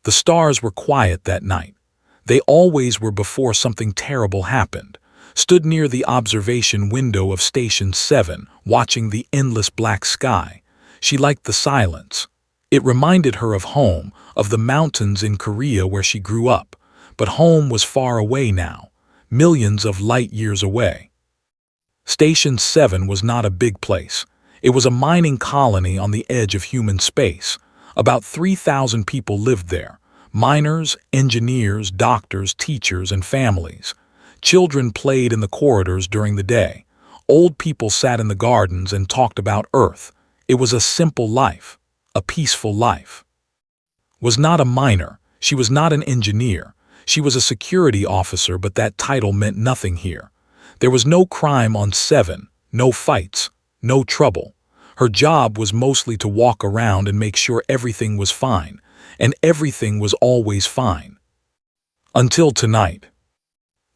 The stars were quiet that night. They always were before something terrible happened. Stood near the observation window of Station 7, watching the endless black sky. She liked the silence. It reminded her of home, of the mountains in Korea where she grew up. But home was far away now, millions of light years away. Station 7 was not a big place. It was a mining colony on the edge of human space. About 3,000 people lived there. Miners, engineers, doctors, teachers, and families. Children played in the corridors during the day. Old people sat in the gardens and talked about Earth. It was a simple life, a peaceful life. Was not a miner. She was not an engineer. She was a security officer, but that title meant nothing here. There was no crime on 7, no fights, no trouble. Her job was mostly to walk around and make sure everything was fine, and everything was always fine. Until tonight.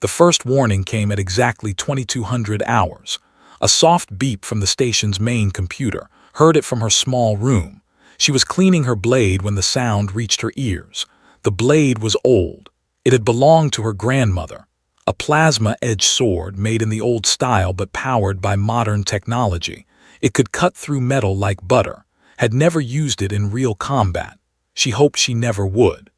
The first warning came at exactly 2200 hours. A soft beep from the station's main computer, heard it from her small room. She was cleaning her blade when the sound reached her ears. The blade was old. It had belonged to her grandmother. A plasma-edged sword made in the old style but powered by modern technology. It could cut through metal like butter. Had never used it in real combat. She hoped she never would.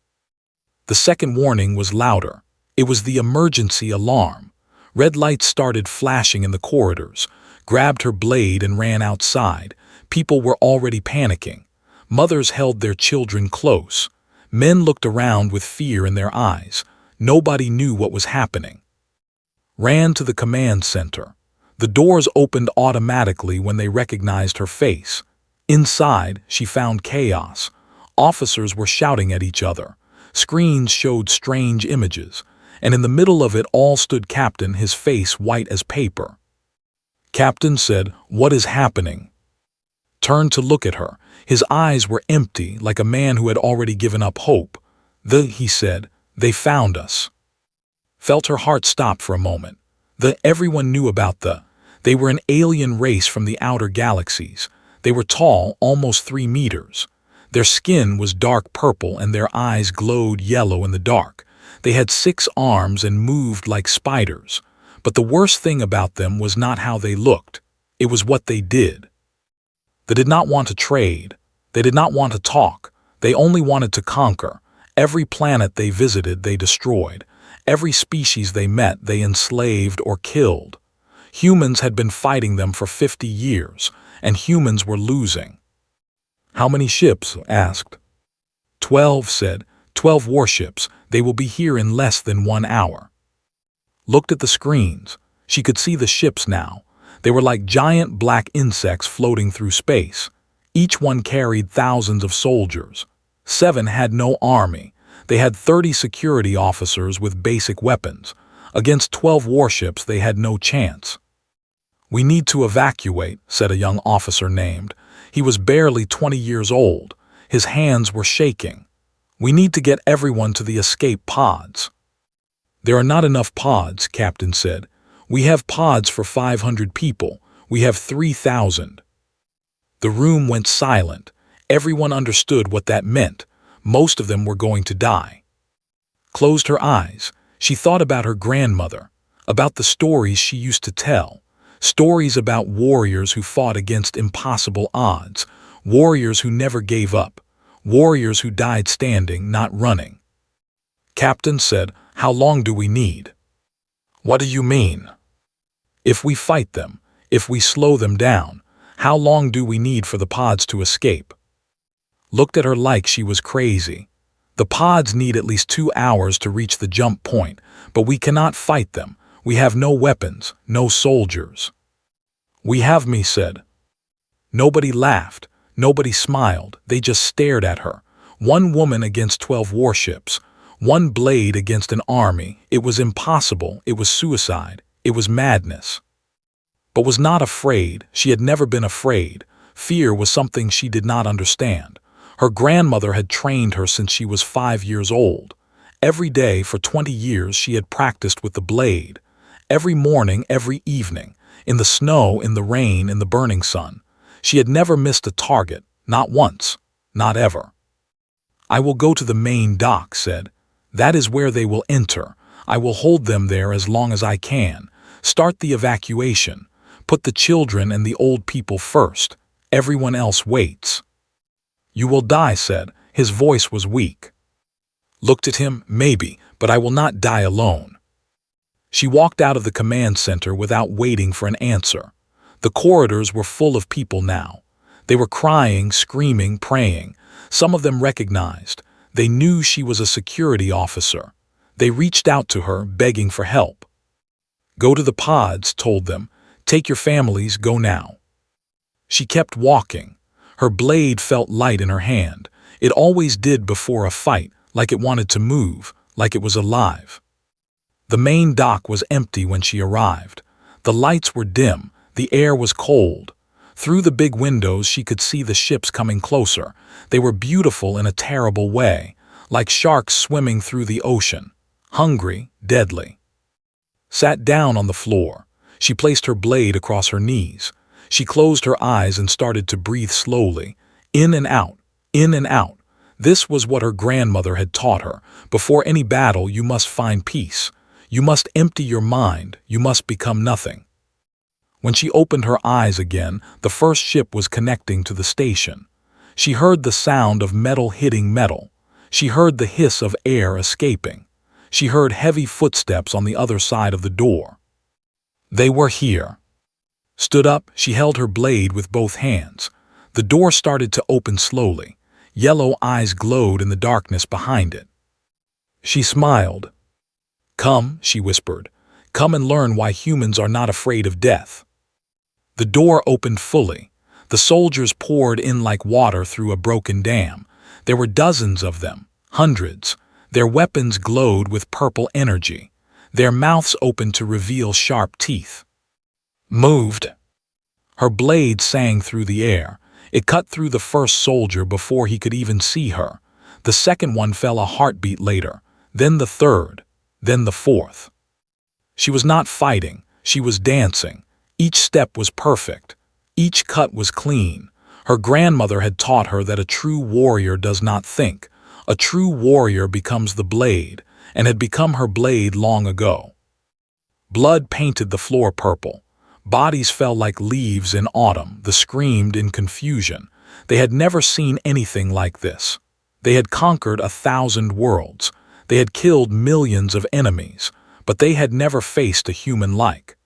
The second warning was louder. It was the emergency alarm. Red lights started flashing in the corridors. Grabbed her blade and ran outside. People were already panicking. Mothers held their children close. Men looked around with fear in their eyes. Nobody knew what was happening. Ran to the command center. The doors opened automatically when they recognized her face. Inside, she found chaos. Officers were shouting at each other. Screens showed strange images. And in the middle of it all stood Captain, his face white as paper. Captain said, "What is happening?" Turned to look at her. His eyes were empty, like a man who had already given up hope. He said, "They found us." Felt her heart stop for a moment. Everyone knew about They were an alien race from the outer galaxies. They were tall, almost 3 meters. Their skin was dark purple and their eyes glowed yellow in the dark. They had 6 arms and moved like spiders. But the worst thing about them was not how they looked. It was what they did. They did not want to trade. They did not want to talk. They only wanted to conquer. Every planet they visited, they destroyed. Every species they met, they enslaved or killed. Humans had been fighting them for 50 years, and humans were losing. "How many ships?" asked. 12 said. 12 warships. They will be here in less than 1 hour. Looked at the screens. She could see the ships now. They were like giant black insects floating through space. Each one carried thousands of soldiers. 7 had no army. They had 30 security officers with basic weapons. Against 12 warships, they had no chance. "We need to evacuate," said a young officer named. He was barely 20 years old. His hands were shaking. "We need to get everyone to the escape pods." "There are not enough pods," Captain said. "We have pods for 500 people. We have 3,000. The room went silent. Everyone understood what that meant. Most of them were going to die. Closed her eyes. She thought about her grandmother, about the stories she used to tell. Stories about warriors who fought against impossible odds, warriors who never gave up, warriors who died standing, not running. Captain said, "How long do we need?" "What do you mean?" "If we fight them, if we slow them down, how long do we need for the pods to escape?" Looked at her like she was crazy. "The pods need at least 2 hours to reach the jump point, but we cannot fight them. We have no weapons, no soldiers." "We have me," said. Nobody laughed. Nobody smiled. They just stared at her. 1 woman against 12 warships. 1 blade against an army. It was impossible. It was suicide. It was madness. But was not afraid. She had never been afraid. Fear was something she did not understand. Her grandmother had trained her since she was 5 years old. Every day for 20 years she had practiced with the blade. Every morning, every evening, in the snow, in the rain, in the burning sun. She had never missed a target, not once, not ever. I will go to the main dock, said. That is where they will enter. I will hold them there as long as I can. Start the evacuation. Put the children and the old people first. Everyone else waits. You will die, said. His voice was weak. Looked at him, maybe, but I will not die alone. She walked out of the command center without waiting for an answer. The corridors were full of people now. They were crying, screaming, praying. Some of them recognized. They knew she was a security officer. They reached out to her, begging for help. Go to the pods, told them. Take your families, go now. She kept walking. Her blade felt light in her hand. It always did before a fight, like it wanted to move, like it was alive. The main dock was empty when she arrived. The lights were dim, the air was cold. Through the big windows she could see the ships coming closer. They were beautiful in a terrible way, like sharks swimming through the ocean. Hungry, deadly. Sat down on the floor. She placed her blade across her knees. She closed her eyes and started to breathe slowly. In and out, in and out. This was what her grandmother had taught her. Before any battle, you must find peace. You must empty your mind. You must become nothing. When she opened her eyes again, the first ship was connecting to the station. She heard the sound of metal hitting metal. She heard the hiss of air escaping. She heard heavy footsteps on the other side of the door. They were here. Stood up, she held her blade with both hands. The door started to open slowly. Yellow eyes glowed in the darkness behind it. She smiled. Come, she whispered. Come and learn why humans are not afraid of death. The door opened fully. The soldiers poured in like water through a broken dam. There were dozens of them, hundreds. Their weapons glowed with purple energy. Their mouths opened to reveal sharp teeth. Moved. Her blade sang through the air. It cut through the first soldier before he could even see her. The second one fell a heartbeat later, then the third, then the fourth. She was not fighting, she was dancing. Each step was perfect. Each cut was clean. Her grandmother had taught her that a true warrior does not think. A true warrior becomes the blade, and had become her blade long ago. Blood painted the floor purple. Bodies fell like leaves in autumn. They screamed in confusion. They had never seen anything like this. They had conquered 1,000 worlds. They had killed millions of enemies, but they had never faced a human like.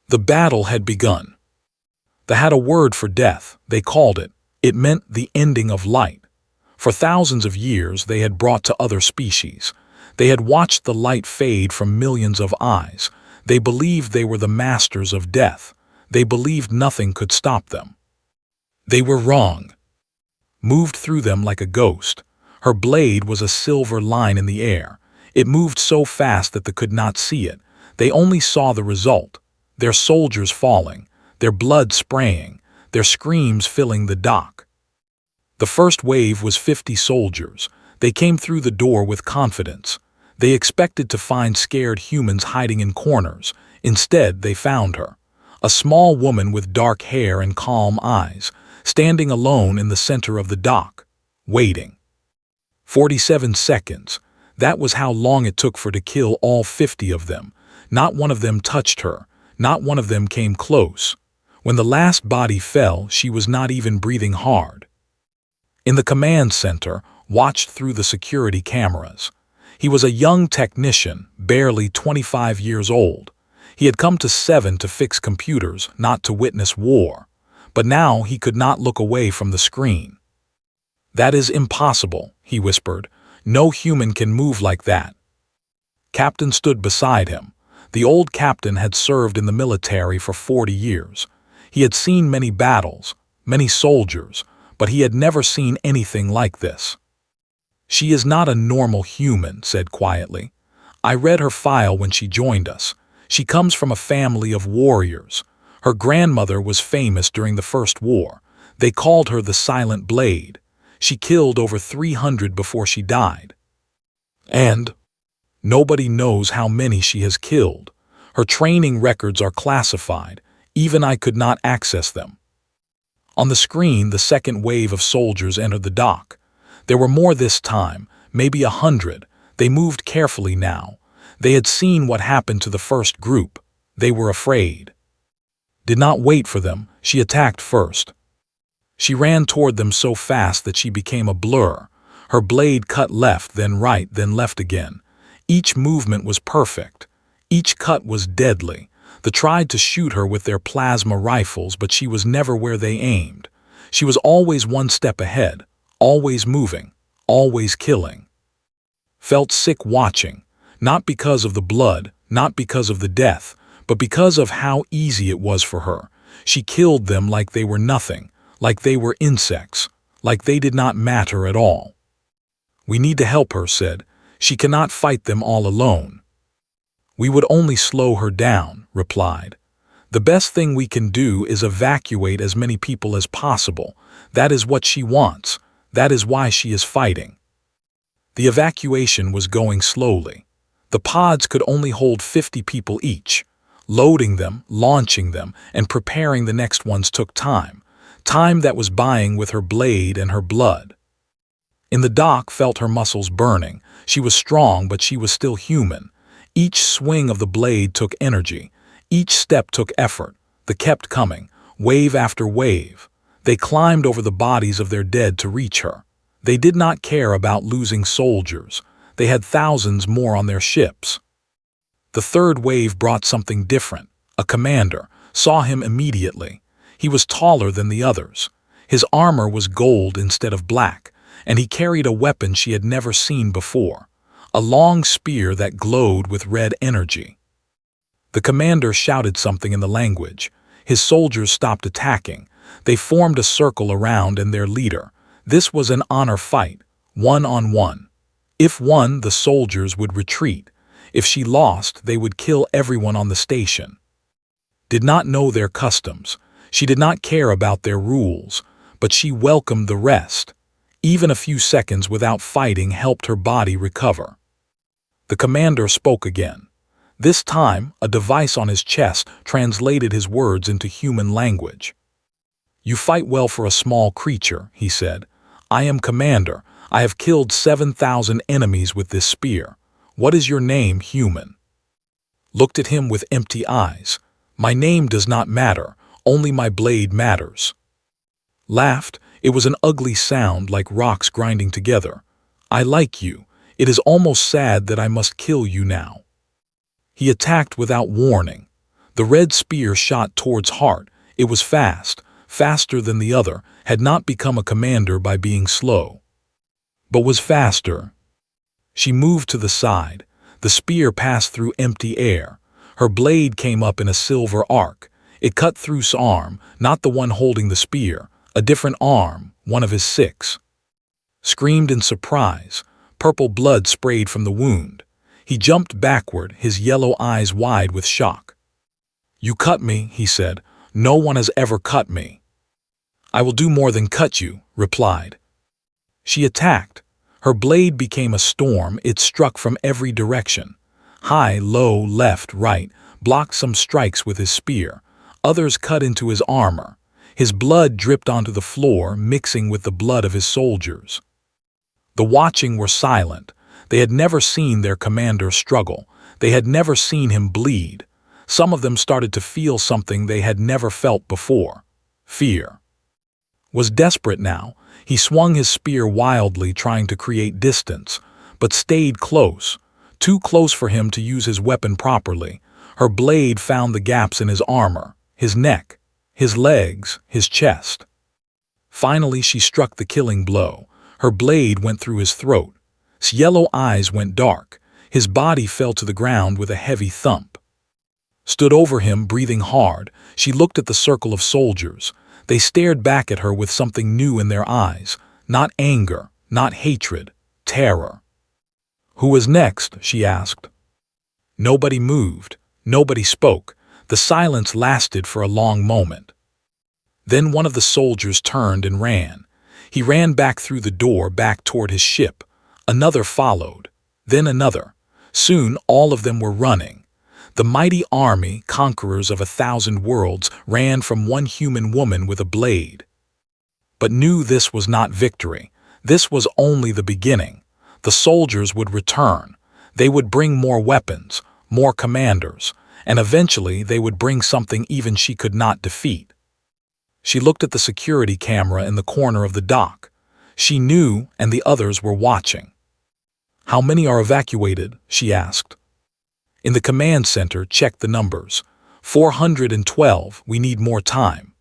The battle had begun. They had a word for death. They called it. It meant the ending of light. For thousands of years they had brought to other species. They had watched the light fade from millions of eyes. They believed they were the masters of death. They believed nothing could stop them. They were wrong. Moved through them like a ghost. Her blade was a silver line in the air. It moved so fast that they could not see it. They only saw the result. Their soldiers falling, their blood spraying, their screams filling the dock. The first wave was 50 soldiers. They came through the door with confidence. They expected to find scared humans hiding in corners. Instead, they found her. A small woman with dark hair and calm eyes, standing alone in the center of the dock, waiting. 47 seconds. That was how long it took for her to kill all 50 of them. Not one of them touched her. Not one of them came close. When the last body fell, she was not even breathing hard. In the command center, watched through the security cameras. He was a young technician, barely 25 years old. He had come to 7 to fix computers, not to witness war. But now he could not look away from the screen. That is impossible, he whispered. No human can move like that. Captain stood beside him. The old captain had served in the military for 40 years. He had seen many battles, many soldiers, but he had never seen anything like this. She is not a normal human, said quietly. I read her file when she joined us. She comes from a family of warriors. Her grandmother was famous during the First War. They called her the Silent Blade. She killed over 300 before she died. And nobody knows how many she has killed. Her training records are classified. Even I could not access them. On the screen, the second wave of soldiers entered the dock. There were more this time, maybe 100. They moved carefully now. They had seen what happened to the first group. They were afraid. Did not wait for them, she attacked first. She ran toward them so fast that she became a blur. Her blade cut left, then right, then left again. Each movement was perfect. Each cut was deadly. They tried to shoot her with their plasma rifles, but she was never where they aimed. She was always one step ahead, always moving, always killing. Felt sick watching, not because of the blood, not because of the death, but because of how easy it was for her. She killed them like they were nothing, like they were insects, like they did not matter at all. "We need to help her," said. "She cannot fight them all alone." "We would only slow her down," replied. "The best thing we can do is evacuate as many people as possible. That is what she wants. That is why she is fighting." The evacuation was going slowly. The pods could only hold 50 people each. Loading them, launching them, and preparing the next ones took time. Time that was buying with her blade and her blood. In the dock felt her muscles burning. She was strong, but she was still human. Each swing of the blade took energy. Each step took effort. They kept coming, wave after wave. They climbed over the bodies of their dead to reach her. They did not care about losing soldiers. They had thousands more on their ships. The third wave brought something different. A commander saw him immediately. He was taller than the others. His armor was gold instead of black, and he carried a weapon she had never seen before, a long spear that glowed with red energy. The commander shouted something in the language. His soldiers stopped attacking. They formed a circle around and their leader. This was an honor fight, 1-on-1. If won, the soldiers would retreat. If she lost, they would kill everyone on the station. Did not know their customs. She did not care about their rules, but she welcomed the rest. Even a few seconds without fighting helped her body recover. The commander spoke again. This time, a device on his chest translated his words into human language. "You fight well for a small creature," he said. "I am commander. I have killed 7,000 enemies with this spear. What is your name, human?" Looked at him with empty eyes. "My name does not matter. Only my blade matters." Laughed. It was an ugly sound like rocks grinding together. "I like you. It is almost sad that I must kill you now." He attacked without warning. The red spear shot towards heart. It was fast, faster than the other, had not become a commander by being slow, but was faster. She moved to the side. The spear passed through empty air. Her blade came up in a silver arc. It cut through his arm, not the one holding the spear, a different arm, one of his 6. Screamed in surprise. Purple blood sprayed from the wound. He jumped backward, his yellow eyes wide with shock. "You cut me," he said. "No one has ever cut me." "I will do more than cut you," replied. She attacked. Her blade became a storm. It struck from every direction. High, low, left, right, blocked some strikes with his spear. Others cut into his armor. His blood dripped onto the floor, mixing with the blood of his soldiers. The watching were silent. They had never seen their commander struggle. They had never seen him bleed. Some of them started to feel something they had never felt before. Fear. Was desperate now. He swung his spear wildly, trying to create distance, but stayed close, too close for him to use his weapon properly. Her blade found the gaps in his armor, his neck, his legs, his chest. Finally, she struck the killing blow. Her blade went through his throat. His yellow eyes went dark. His body fell to the ground with a heavy thump. Stood over him, breathing hard. She looked at the circle of soldiers. They stared back at her with something new in their eyes. Not anger, not hatred, terror. "Who was next?" she asked. Nobody moved. Nobody spoke. The silence lasted for a long moment. Then one of the soldiers turned and ran. He ran back through the door, back toward his ship. Another followed. Then another. Soon all of them were running. The mighty army, conquerors of 1,000 worlds, ran from one human woman with a blade. But knew this was not victory. This was only the beginning. The soldiers would return. They would bring more weapons, more commanders, and eventually they would bring something even she could not defeat. She looked at the security camera in the corner of the dock. She knew, and the others were watching. "How many are evacuated?" she asked. "In the command center, check the numbers. 412, we need more time."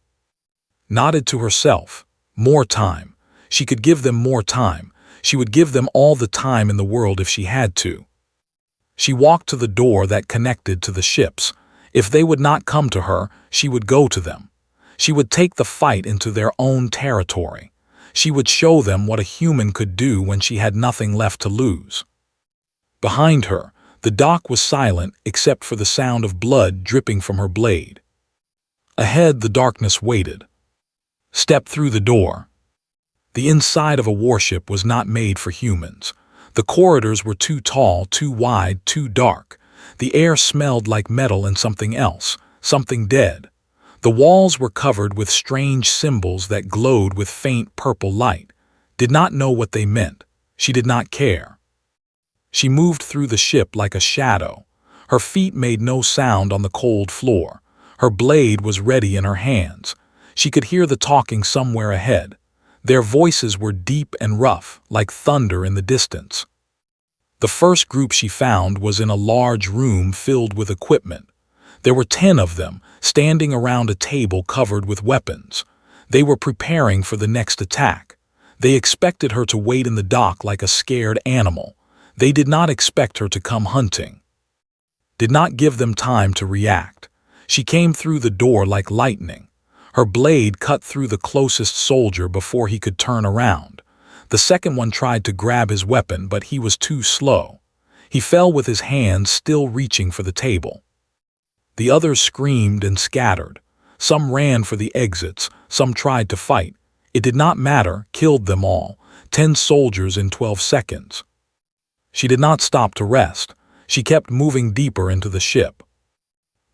Nodded to herself. More time. She could give them more time. She would give them all the time in the world if she had to. She walked to the door that connected to the ships. If they would not come to her, she would go to them. She would take the fight into their own territory. She would show them what a human could do when she had nothing left to lose. Behind her, the dock was silent except for the sound of blood dripping from her blade. Ahead, the darkness waited. Step through the door. The inside of a warship was not made for humans. The corridors were too tall, too wide, too dark. The air smelled like metal and something else, something dead. The walls were covered with strange symbols that glowed with faint purple light. Did not know what they meant. She did not care. She moved through the ship like a shadow. Her feet made no sound on the cold floor. Her blade was ready in her hands. She could hear the talking somewhere ahead. Their voices were deep and rough, like thunder in the distance. The first group she found was in a large room filled with equipment. There were 10 of them, standing around a table covered with weapons. They were preparing for the next attack. They expected her to wait in the dock like a scared animal. They did not expect her to come hunting. Did not give them time to react. She came through the door like lightning. Her blade cut through the closest soldier before he could turn around. The second one tried to grab his weapon, but he was too slow. He fell with his hands still reaching for the table. The others screamed and scattered. Some ran for the exits, some tried to fight. It did not matter, killed them all. 10 soldiers in 12 seconds. She did not stop to rest. She kept moving deeper into the ship.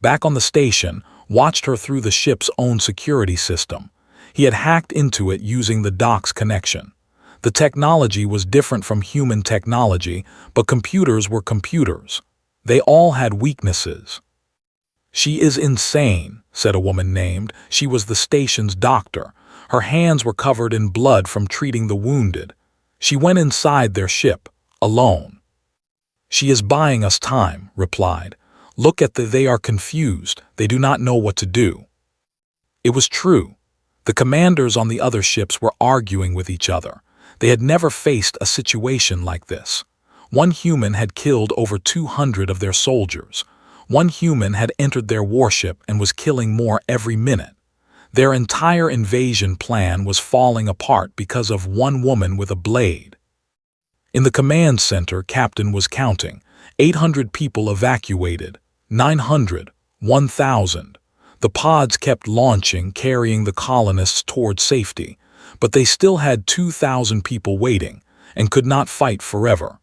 Back on the station, watched her through the ship's own security system. He had hacked into it using the dock's connection. The technology was different from human technology, but computers were computers. They all had weaknesses. "She is insane," said a woman named. She was the station's doctor. Her hands were covered in blood from treating the wounded. She went inside their ship, alone. "She is buying us time," replied. "Look at they are confused. They do not know what to do." It was true. The commanders on the other ships were arguing with each other. They had never faced a situation like this. One human had killed over 200 of their soldiers. One human had entered their warship and was killing more every minute. Their entire invasion plan was falling apart because of one woman with a blade. In the command center, Captain was counting. 800 people evacuated. 900, 1,000. The pods kept launching, carrying the colonists toward safety, but they still had 2,000 people waiting and could not fight forever.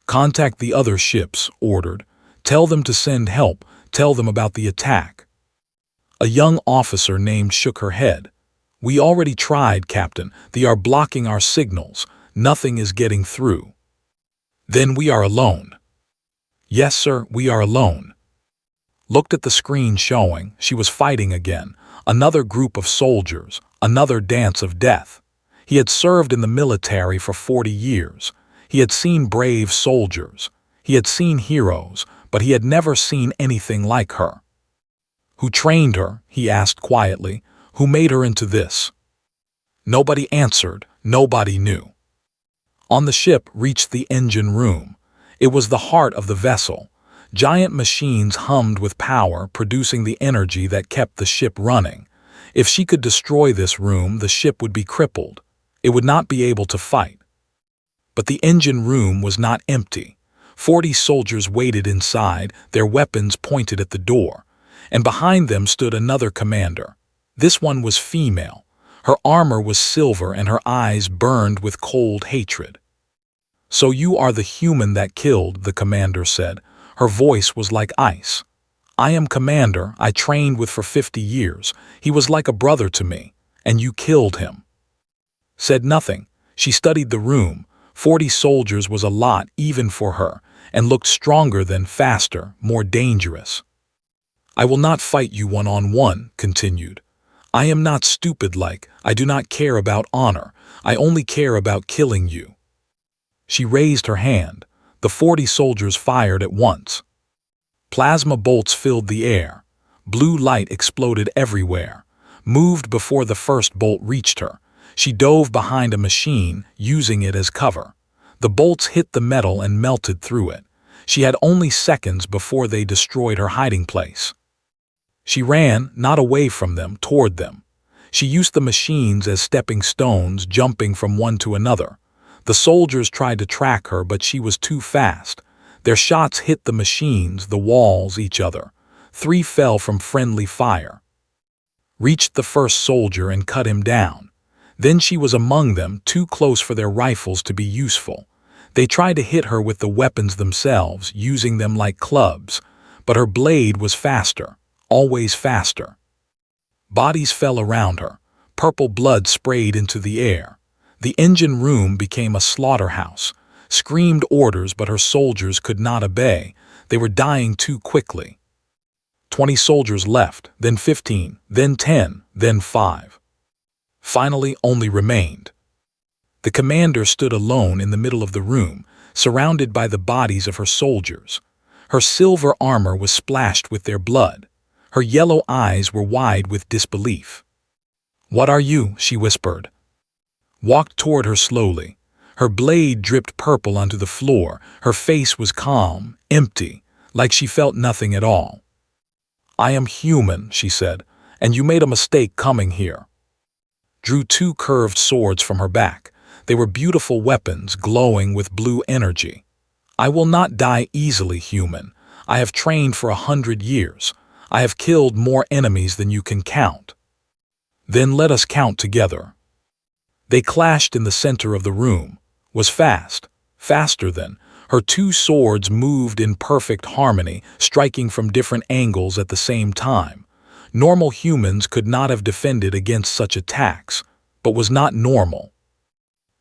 "Contact the other ships," ordered. "Tell them to send help. Tell them about the attack." A young officer named shook her head. "We already tried, Captain. They are blocking our signals. Nothing is getting through." "Then we are alone." "Yes, sir, we are alone." Looked at the screen showing. She was fighting again. Another group of soldiers. Another dance of death. He had served in the military for 40 years. He had seen brave soldiers. He had seen heroes, but he had never seen anything like her. "Who trained her?" he asked quietly. "Who made her into this?" Nobody answered. Nobody knew. On the ship reached the engine room. It was the heart of the vessel. Giant machines hummed with power, producing the energy that kept the ship running. If she could destroy this room, the ship would be crippled. It would not be able to fight. But the engine room was not empty. 40 soldiers waited inside, their weapons pointed at the door. And behind them stood another commander. This one was female. Her armor was silver and her eyes burned with cold hatred. "So you are the human that killed," the commander said. Her voice was like ice. "I am Commander I trained with for 50 years. He was like a brother to me, and you killed him." Said nothing. She studied the room. 40 soldiers was a lot even for her, and looked stronger than faster, more dangerous. I will not fight you one-on-one, continued. I am not stupid I do not care about honor. I only care about killing you. She raised her hand. The 40 soldiers fired at once. Plasma bolts filled the air. Blue light exploded everywhere. Moved before the first bolt reached her. She dove behind a machine, using it as cover. The bolts hit the metal and melted through it. She had only seconds before they destroyed her hiding place. She ran, not away from them, toward them. She used the machines as stepping stones, jumping from one to another. The soldiers tried to track her, but she was too fast. Their shots hit the machines, the walls, each other. 3 fell from friendly fire. Reached the first soldier and cut him down. Then she was among them, too close for their rifles to be useful. They tried to hit her with the weapons themselves, using them like clubs, but her blade was faster, always faster. Bodies fell around her. Purple blood sprayed into the air. The engine room became a slaughterhouse. Screamed orders, but her soldiers could not obey. They were dying too quickly. 20 soldiers left, then 15, then 10, then 5. Finally, only remained. The commander stood alone in the middle of the room, surrounded by the bodies of her soldiers. Her silver armor was splashed with their blood. Her yellow eyes were wide with disbelief. "What are you?" she whispered. Walked toward her slowly. Her blade dripped purple onto the floor. Her face was calm, empty, like she felt nothing at all. "I am human," she said, "and you made a mistake coming here." Drew 2 curved swords from her back. They were beautiful weapons, glowing with blue energy. "I will not die easily, human. I have trained for 100 years. I have killed more enemies than you can count." "Then let us count together." They clashed in the center of the room. Was fast, faster than. Her 2 swords moved in perfect harmony, striking from different angles at the same time. Normal humans could not have defended against such attacks, but was not normal.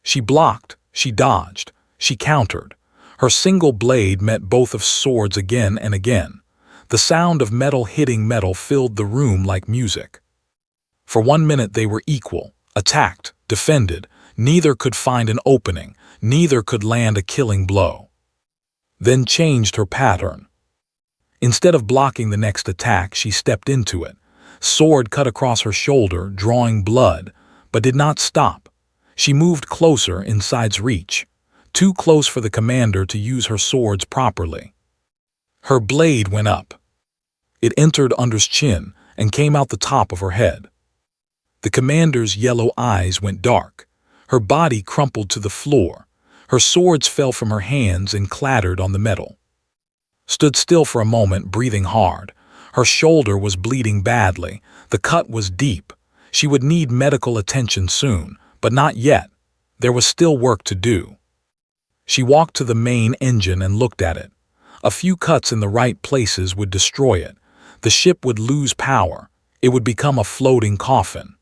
She blocked, she dodged, she countered. Her single blade met both of swords again and again. The sound of metal hitting metal filled the room like music. For 1 minute they were equal, attacked, defended. Neither could find an opening, neither could land a killing blow. Then changed her pattern. Instead of blocking the next attack, she stepped into it. Sword cut across her shoulder, drawing blood, but did not stop. She moved closer, inside's reach. Too close for the commander to use her swords properly. Her blade went up. It entered under's chin and came out the top of her head. The commander's yellow eyes went dark. Her body crumpled to the floor. Her swords fell from her hands and clattered on the metal. Stood still for a moment, breathing hard. Her shoulder was bleeding badly. The cut was deep. She would need medical attention soon, but not yet. There was still work to do. She walked to the main engine and looked at it. A few cuts in the right places would destroy it. The ship would lose power. It would become a floating coffin.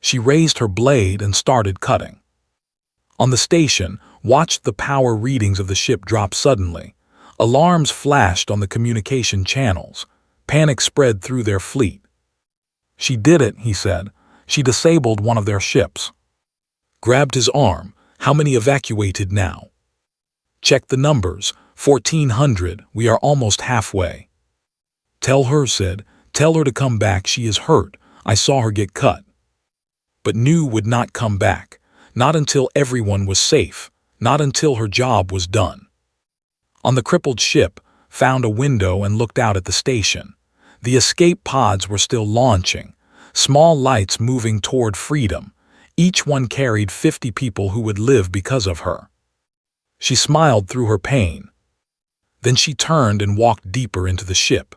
She raised her blade and started cutting. On the station, watched the power readings of the ship drop suddenly. Alarms flashed on the communication channels. Panic spread through their fleet. "She did it," he said. "She disabled one of their ships." Grabbed his arm. "How many evacuated now?" "Check the numbers. 1,400. We are almost halfway." "Tell her," said. "Tell her to come back. She is hurt. I saw her get cut." But Nu would not come back. Not until everyone was safe. Not until her job was done. On the crippled ship, found a window and looked out at the station. The escape pods were still launching. Small lights moving toward freedom. Each one carried 50 people who would live because of her. She smiled through her pain. Then she turned and walked deeper into the ship.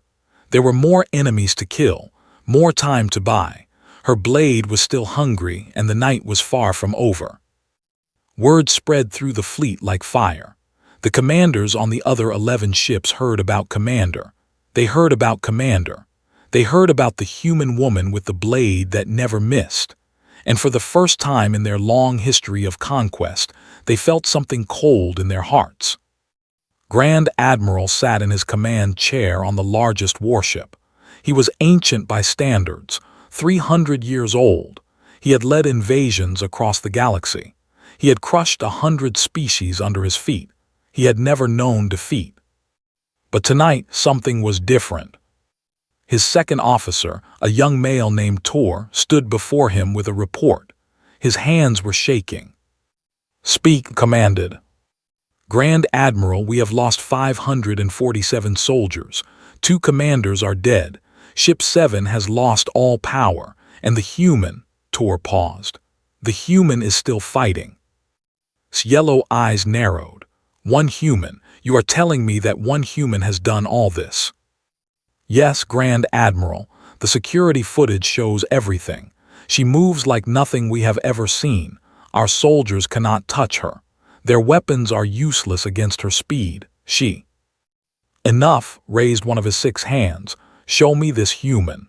There were more enemies to kill, more time to buy. Her blade was still hungry, and the night was far from over. Word spread through the fleet like fire. The commanders on the other 11 ships heard about Commander. They heard about Commander. They heard about the human woman with the blade that never missed. And for the first time in their long history of conquest, they felt something cold in their hearts. Grand Admiral sat in his command chair on the largest warship. He was ancient by standards, 300 years old. He had led invasions across the galaxy. He had crushed 100 species under his feet. He had never known defeat. But tonight, something was different. His second officer, a young male named Tor, stood before him with a report. His hands were shaking. "Speak," commanded. "Grand Admiral, we have lost 547 soldiers. 2 commanders are dead. Ship 7 has lost all power. And the human," Tor paused. "The human is still fighting." His yellow eyes narrowed. "One human? You are telling me that one human has done all this?" "Yes, Grand Admiral. The security footage shows everything. She moves like nothing we have ever seen. Our soldiers cannot touch her. Their weapons are useless against her speed. She—" "Enough," raised one of his 6 hands. "Show me this human."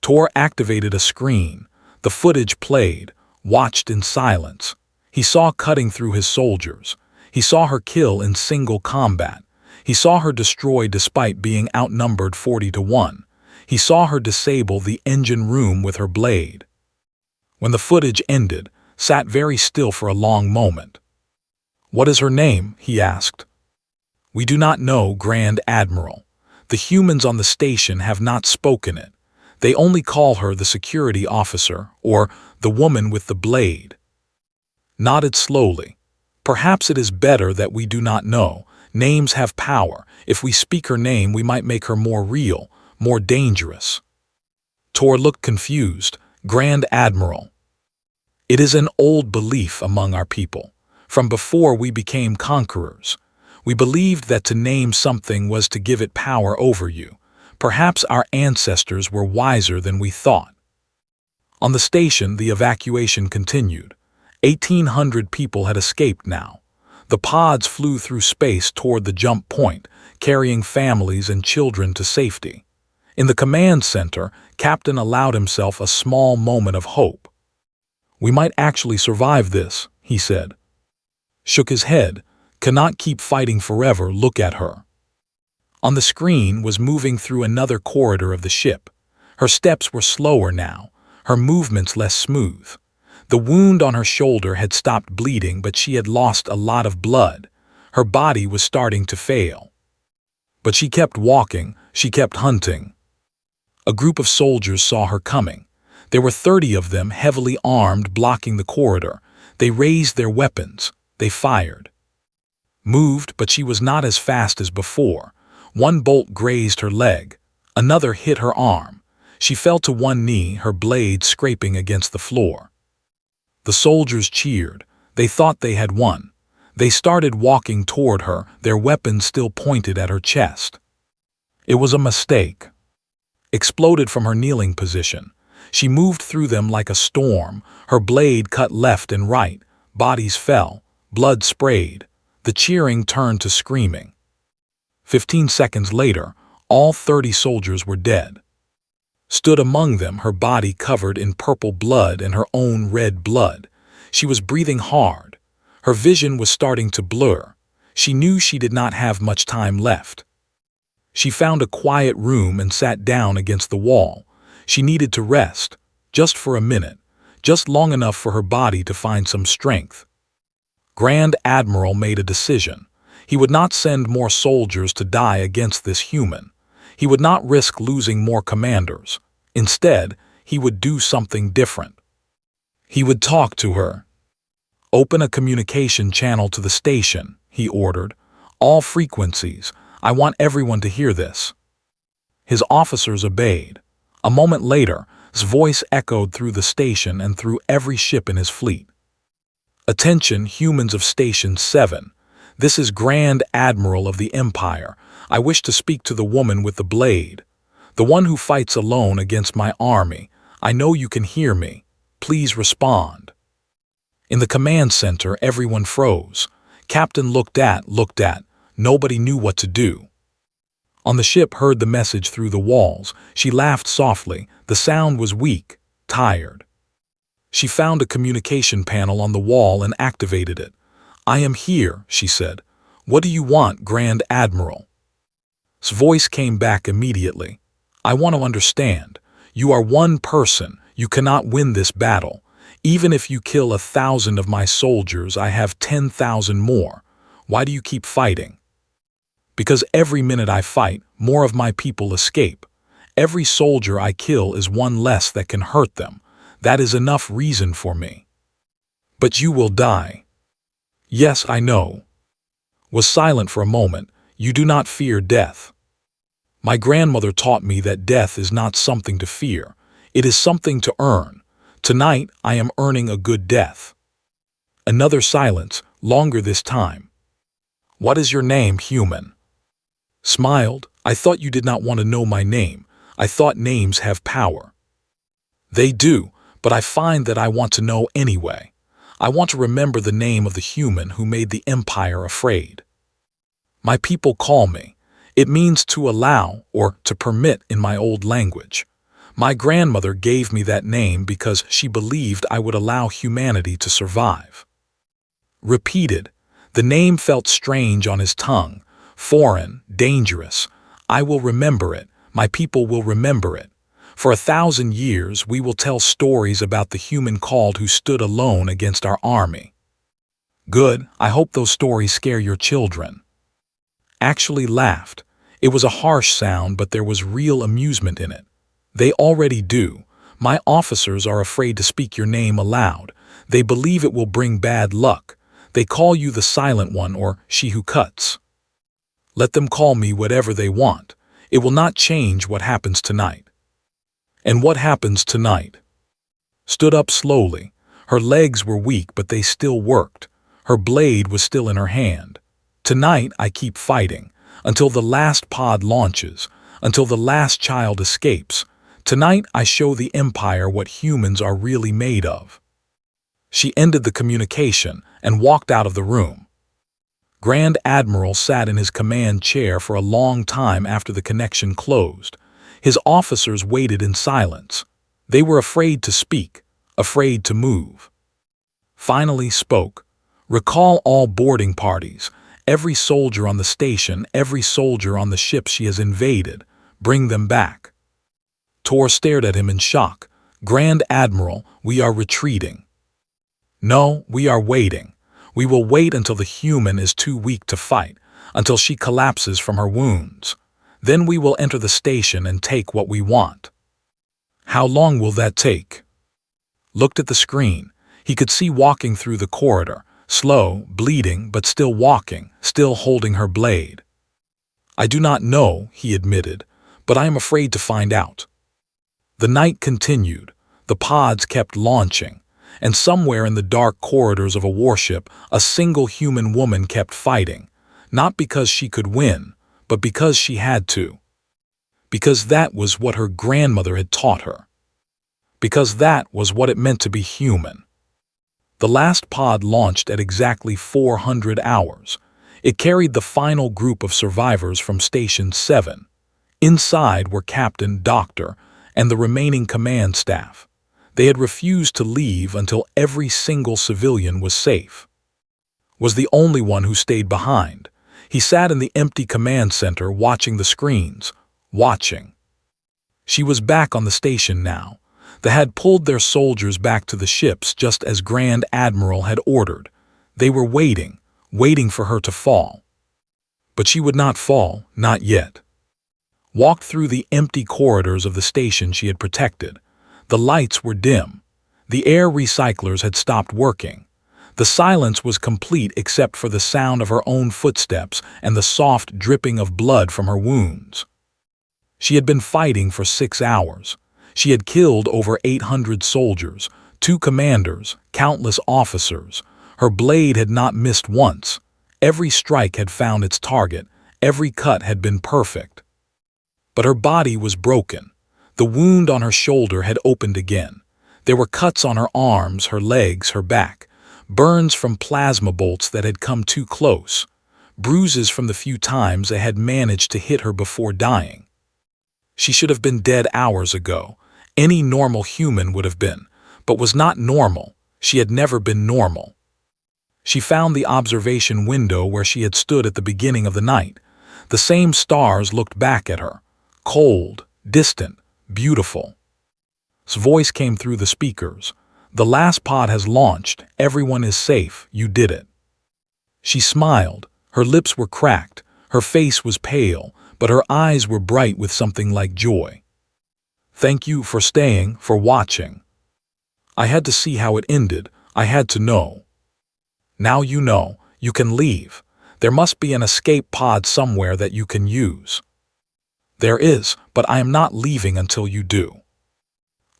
Tor activated a screen. The footage played, watched in silence. He saw cutting through his soldiers. He saw her kill in single combat. He saw her destroy despite being outnumbered 40-1. He saw her disable the engine room with her blade. When the footage ended, sat very still for a long moment. "What is her name?" he asked. "We do not know, Grand Admiral. The humans on the station have not spoken it. They only call her the security officer, or the woman with the blade." Nodded slowly. "Perhaps it is better that we do not know. Names have power. If we speak her name, we might make her more real, more dangerous." Tor looked confused. "Grand Admiral, it is an old belief among our people. From before we became conquerors. We believed that to name something was to give it power over you. Perhaps our ancestors were wiser than we thought." On the station, the evacuation continued. 1,800 people had escaped now. The pods flew through space toward the jump point, carrying families and children to safety. In the command center, Captain allowed himself a small moment of hope. "We might actually survive this," he said. Shook his head. "Cannot keep fighting forever, look at her." On the screen was moving through another corridor of the ship. Her steps were slower now, her movements less smooth. The wound on her shoulder had stopped bleeding, but she had lost a lot of blood. Her body was starting to fail. But she kept walking, she kept hunting. A group of soldiers saw her coming. There were 30 of them, heavily armed, blocking the corridor. They raised their weapons. They fired. Moved, but she was not as fast as before. One bolt grazed her leg. Another hit her arm. She fell to one knee, her blade scraping against the floor. The soldiers cheered. They thought they had won. They started walking toward her, their weapons still pointed at her chest. It was a mistake. Exploded from her kneeling position. She moved through them like a storm. Her blade cut left and right. Bodies fell. Blood sprayed. The cheering turned to screaming. 15 seconds later, all 30 soldiers were dead. Stood among them, her body covered in purple blood and her own red blood. She was breathing hard. Her vision was starting to blur. She knew she did not have much time left. She found a quiet room and sat down against the wall. She needed to rest, just for a minute, just long enough for her body to find some strength. Grand Admiral made a decision. He would not send more soldiers to die against this human. He would not risk losing more commanders. Instead, he would do something different. He would talk to her. "Open a communication channel to the station," he ordered. "All frequencies. I want everyone to hear this." His officers obeyed. A moment later, his voice echoed through the station and through every ship in his fleet. "Attention, humans of Station 7. This is Grand Admiral of the Empire. I wish to speak to the woman with the blade. The one who fights alone against my army. I know you can hear me. Please respond." In the command center, everyone froze. Captain looked at. Nobody knew what to do. On the ship, heard the message through the walls. She laughed softly. The sound was weak, tired. She found a communication panel on the wall and activated it. "I am here," she said. "What do you want, Grand Admiral?" His voice came back immediately. "I want to understand. You are one person. You cannot win this battle. Even if you kill 1,000 of my soldiers, I have 10,000 more. Why do you keep fighting?" "Because every minute I fight, more of my people escape. Every soldier I kill is one less that can hurt them. That is enough reason for me." "But you will die." "Yes, I know." Was silent for a moment. "You do not fear death." "My grandmother taught me that death is not something to fear. It is something to earn. Tonight I am earning a good death." Another silence, longer this time. "What is your name, human?" Smiled. "I thought you did not want to know my name. I thought names have power." "They do, but I find that I want to know anyway. I want to remember the name of the human who made the Empire afraid." "My people call me. It means to allow or to permit in my old language. My grandmother gave me that name because she believed I would allow humanity to survive." Repeated. The name felt strange on his tongue, foreign, dangerous. "I will remember it. My people will remember it. For 1,000 years we will tell stories about the human called who stood alone against our army." "Good. I hope those stories scare your children." Actually laughed. It was a harsh sound, but there was real amusement in it. "They already do. My officers are afraid to speak your name aloud. They believe it will bring bad luck. They call you the Silent One or She Who Cuts." "Let them call me whatever they want. It will not change what happens tonight." "And what happens tonight?" Stood up slowly. Her legs were weak, but they still worked. Her blade was still in her hand. "Tonight I keep fighting, until the last pod launches, until the last child escapes. Tonight I show the Empire what humans are really made of." She ended the communication and walked out of the room. Grand Admiral sat in his command chair for a long time after the connection closed. His officers waited in silence. They were afraid to speak, afraid to move. Finally spoke. "Recall all boarding parties, every soldier on the station, every soldier on the ship she has invaded. Bring them back." Tor stared at him in shock. "Grand Admiral, we are retreating." "No, we are waiting. We will wait until the human is too weak to fight, until she collapses from her wounds. Then we will enter the station and take what we want." "How long will that take?" Looked at the screen. He could see walking through the corridor, slow, bleeding, but still walking, still holding her blade. "I do not know," he admitted, "but I am afraid to find out." The night continued. The pods kept launching, and somewhere in the dark corridors of a warship, a single human woman kept fighting, not because she could win, but because she had to. Because that was what her grandmother had taught her. Because that was what it meant to be human. The last pod launched at exactly 400 hours. It carried the final group of survivors from Station 7. Inside were Captain, Doctor, and the remaining command staff. They had refused to leave until every single civilian was safe. Was the only one who stayed behind. He sat in the empty command center watching the screens, watching. She was back on the station now. They had pulled their soldiers back to the ships just as Grand Admiral had ordered. They were waiting, waiting for her to fall. But she would not fall, not yet. Walked through the empty corridors of the station she had protected. The lights were dim. The air recyclers had stopped working. The silence was complete except for the sound of her own footsteps and the soft dripping of blood from her wounds. She had been fighting for 6 hours. She had killed over 800 soldiers, 2 commanders, countless officers. Her blade had not missed once. Every strike had found its target. Every cut had been perfect. But her body was broken. The wound on her shoulder had opened again. There were cuts on her arms, her legs, her back. Burns from plasma bolts that had come too close. Bruises from the few times they had managed to hit her before dying. She should have been dead hours ago. Any normal human would have been. but was not normal. She had never been normal. She found the observation window where she had stood at the beginning of the night. The same stars looked back at her, cold, distant, beautiful. His voice came through the speakers. "The last pod has launched. Everyone is safe. You did it." She smiled. Her lips were cracked. Her face was pale, but her eyes were bright with something like joy. "Thank you for staying, for watching. I had to see how it ended. I had to know. Now you know. You can leave. There must be an escape pod somewhere that you can use." "There is, but I am not leaving until you do."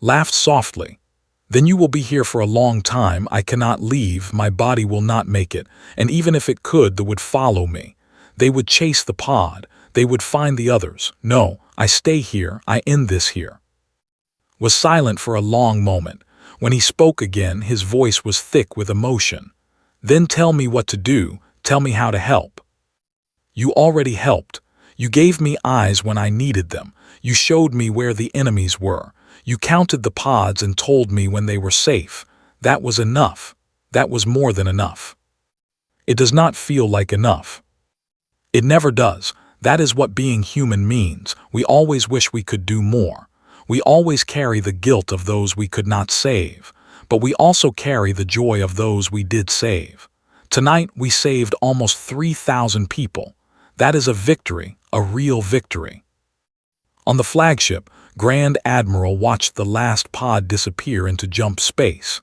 Laughed softly. "Then you will be here for a long time. I cannot leave. My body will not make it, and even if it could, they would follow me. They would chase the pod. They would find the others. No, I stay here. I end this here." Was silent for a long moment. When he spoke again, his voice was thick with emotion. "Then tell me what to do. Tell me how to help." "You already helped. You gave me eyes when I needed them. You showed me where the enemies were. You counted the pods and told me when they were safe. That was enough. That was more than enough." "It does not feel like enough." "It never does. That is what being human means. We always wish we could do more. We always carry the guilt of those we could not save, but we also carry the joy of those we did save. Tonight we saved almost 3,000 people. That is a victory, a real victory." On the flagship, Grand Admiral watched the last pod disappear into jump space.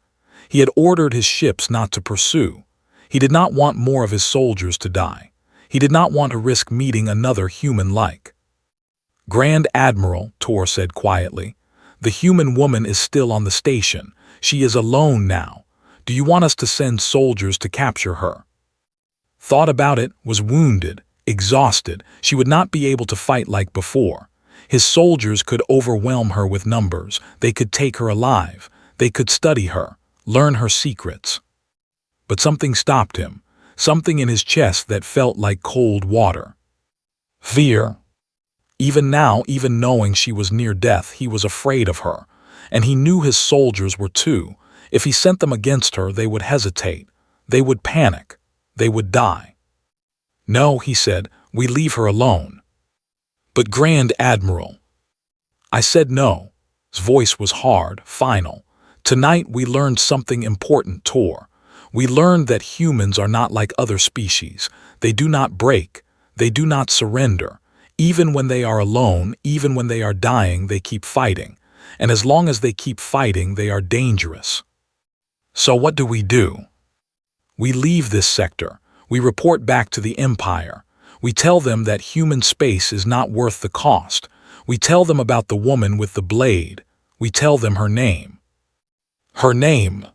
He had ordered his ships not to pursue. He did not want more of his soldiers to die. He did not want to risk meeting another human-like. "Grand Admiral," Tor said quietly, "the human woman is still on the station. She is alone now. Do you want us to send soldiers to capture her?" Thought about it, was wounded, exhausted. She would not be able to fight like before. His soldiers could overwhelm her with numbers. They could take her alive. They could study her, learn her secrets. But something stopped him, something in his chest that felt like cold water. Fear. Even now, even knowing she was near death, he was afraid of her. And he knew his soldiers were too. If he sent them against her, they would hesitate. They would panic. They would die. "No," he said, "we leave her alone." "But Grand Admiral." "I said no." His voice was hard, final. "Tonight we learned something important, Tor. We learned that humans are not like other species. They do not break. They do not surrender. Even when they are alone, even when they are dying, they keep fighting. And as long as they keep fighting, they are dangerous. So what do? We leave this sector. We report back to the Empire. We tell them that human space is not worth the cost. We tell them about the woman with the blade. We tell them her name." "Her name."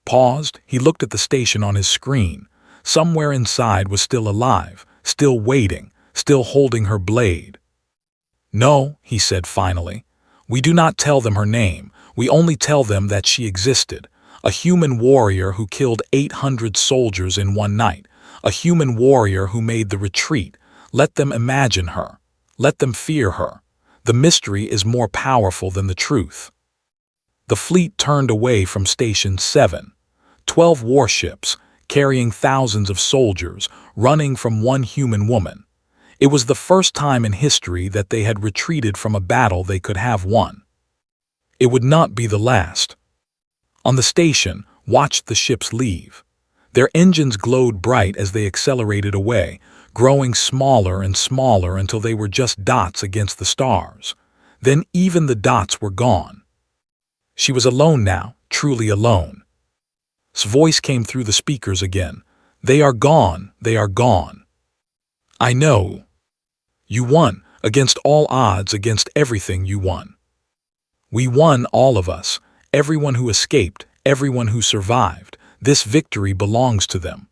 Paused, he looked at the station on his screen. Somewhere inside was still alive, still waiting, still holding her blade. "No," he said finally. "We do not tell them her name. We only tell them that she existed. A human warrior who killed 800 soldiers in one night. A human warrior who made the retreat. Let them imagine her. Let them fear her. The mystery is more powerful than the truth." The fleet turned away from Station 7. 12 warships, carrying thousands of soldiers, running from one human woman. It was the first time in history that they had retreated from a battle they could have won. It would not be the last. On the station, watched the ships leave. Their engines glowed bright as they accelerated away, growing smaller and smaller until they were just dots against the stars. Then even the dots were gone. She was alone now, truly alone. His voice came through the speakers again. "They are gone, they are gone. I know. You won, against all odds, against everything you won. We won, all of us, everyone who escaped, everyone who survived. This victory belongs to them."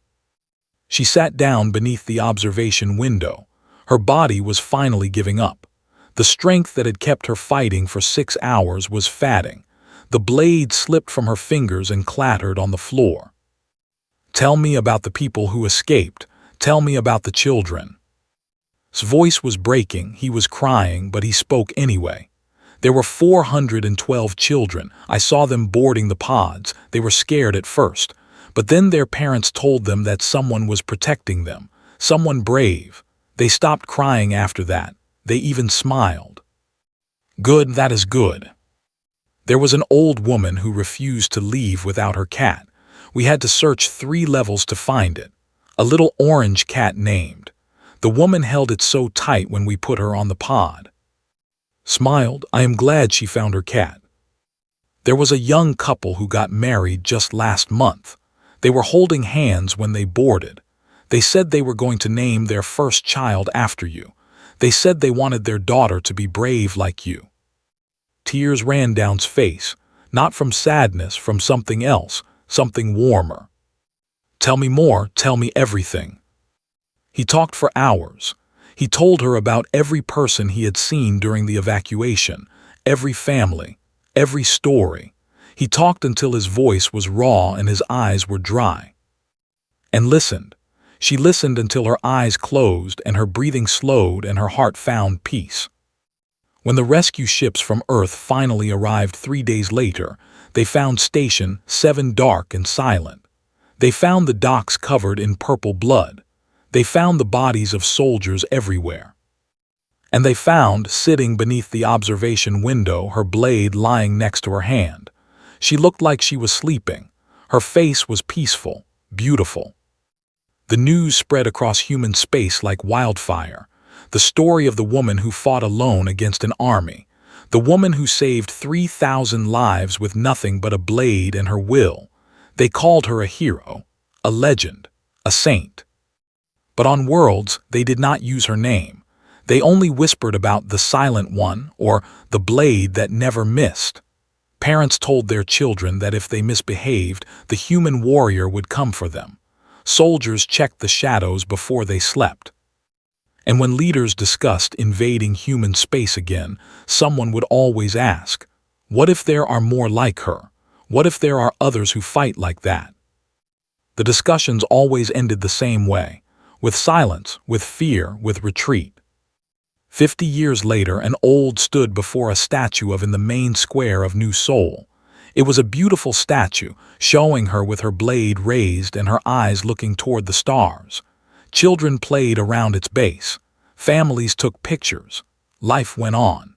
She sat down beneath the observation window. Her body was finally giving up. The strength that had kept her fighting for 6 hours was fading. The blade slipped from her fingers and clattered on the floor. "Tell me about the people who escaped. Tell me about the children." His voice was breaking, he was crying, but he spoke anyway. There were 412 children. I saw them boarding the pods. They were scared at first, but then their parents told them that someone was protecting them, someone brave. They stopped crying after that. They even smiled. Good, that is good. There was an old woman who refused to leave without her cat. We had to search 3 levels to find it. A little orange cat named. The woman held it so tight when we put her on the pod. Smiled, I am glad she found her cat. There was a young couple who got married just last month. They were holding hands when they boarded. They said they were going to name their first child after you. They said they wanted their daughter to be brave like you. Tears ran down's face, not from sadness, from something else, something warmer. Tell me more, tell me everything. He talked for hours. He told her about every person he had seen during the evacuation, every family, every story. He talked until his voice was raw and his eyes were dry. And listened. She listened until her eyes closed and her breathing slowed and her heart found peace. When the rescue ships from Earth finally arrived 3 days later, they found Station 7 dark and silent. They found the docks covered in purple blood. They found the bodies of soldiers everywhere. And they found, sitting beneath the observation window, her blade lying next to her hand. She looked like she was sleeping. Her face was peaceful, beautiful. The news spread across human space like wildfire. The story of the woman who fought alone against an army. The woman who saved 3,000 lives with nothing but a blade and her will. They called her a hero, a legend, a saint. But on Worlds, they did not use her name. They only whispered about the Silent One or the blade that never missed. Parents told their children that if they misbehaved, the human warrior would come for them. Soldiers checked the shadows before they slept. And when leaders discussed invading human space again, someone would always ask, what if there are more like her? What if there are others who fight like that? The discussions always ended the same way, with silence, with fear, with retreat. 50 years later, an old stood before a statue in the main square of New Seoul. It was a beautiful statue, showing her with her blade raised and her eyes looking toward the stars. Children played around its base. Families took pictures. Life went on.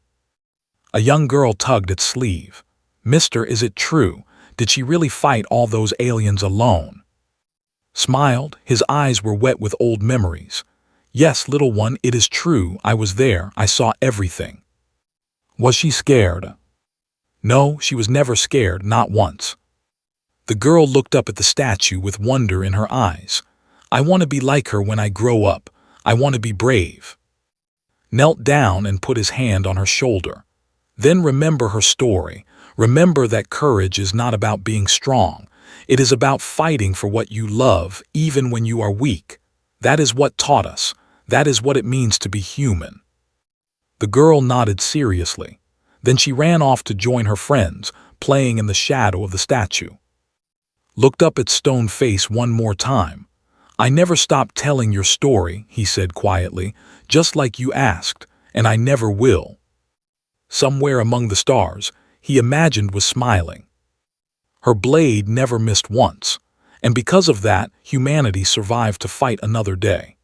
A young girl tugged at sleeve. Mister, is it true? Did she really fight all those aliens alone? Smiled, his eyes were wet with old memories. Yes, little one, it is true. I was there. I saw everything. Was she scared? No, she was never scared, not once. The girl looked up at the statue with wonder in her eyes. I want to be like her when I grow up. I want to be brave. Knelt down and put his hand on her shoulder. Then remember her story. Remember that courage is not about being strong. It is about fighting for what you love, even when you are weak. That is what taught us. That is what it means to be human. The girl nodded seriously. Then she ran off to join her friends, playing in the shadow of the statue. Looked up at Stone Face one more time. I never stopped telling your story, he said quietly, just like you asked, and I never will. Somewhere among the stars, he imagined was smiling. Her blade never missed once, and because of that, humanity survived to fight another day.